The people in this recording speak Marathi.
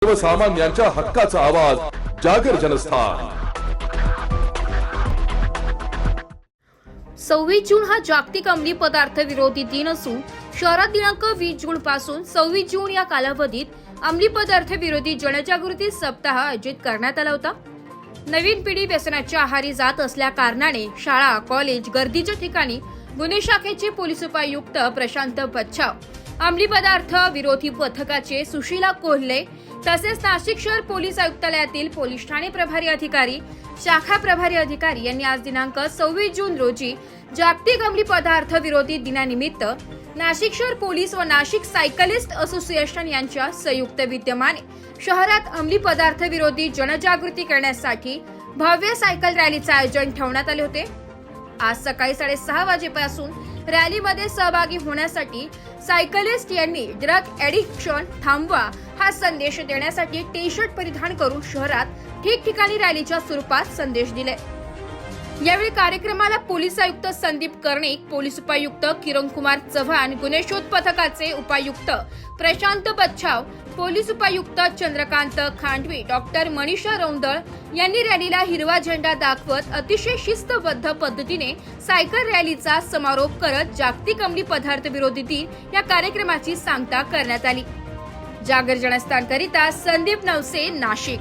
सर्वसामान्यांच्या हक्काचा आवाज जागर जनस्थान। 26 जून हा जागतिक अंमली पदार्थ विरोधी दिन असून शहरात दिनांक 20 जून पासून 26 जून या कालावधीत अंमली पदार्थ विरोधी जनजागृती सप्ताह आयोजित करण्यात आला होता। नवीन पिढी व्यसनाच्या आहारी जात असल्या कारणाने शाळा, कॉलेज, गर्दीच्या ठिकाणी गुन्हे शाखेचे पोलीस उपायुक्त प्रशांत बच्छाव, अंमली पदार्थ विरोधी पथकाचे सुशीला कोल्हे तसेच नाशिक शहर पोलीस आयुक्तालयातील पोलीस ठाणे प्रभारी अधिकारी, शाखा प्रभारी अधिकारी यांनी आज दिनांक 26 जून रोजी जागतिक अंमली पदार्थ विरोधी दिनानिमित्त नाशिक शहर पोलीस व नाशिक सायकलिस्ट असोसिएशन यांच्या संयुक्त विद्यमाने शहरात अंमली पदार्थ विरोधी जनजागृती करण्यासाठी भव्य सायकल रॅलीचे आयोजन ठेवण्यात आले होते। आज सकाळी 6:30 वाजेपासून रॅलीमध्ये सहभागी होण्यासाठी सायकलिस्ट यांनी ड्रग ॲडिक्शन थांबवा हा संदेश देण्यासाठी टी-शर्ट परिधान करून शहरात ठिकठिकाणी रॅलीच्या स्वरूपात संदेश दिले। यावेळी कार्यक्रमाला पोलीस आयुक्त संदीप कर्णिक, पोलीस उपायुक्त किरण कुमार चव्हाण, गुन्हे शोध पथकाचे उपायुक्त प्रशांत बच्छाव, पोलीस उपायुक्त चंद्रकांत खांडवी, डॉक्टर मनीषा रौंदळ यांनी रॅलीला हिरवा झेंडा दाखवत अतिशय शिस्तबद्ध पद्धतीने सायकल रॅलीचा समारोप करत जागतिक अंमली पदार्थ विरोधी दिन या कार्यक्रमाची सांगता करण्यात आली। जागर जनस्थान करिता संदीप नवसे, नाशिक।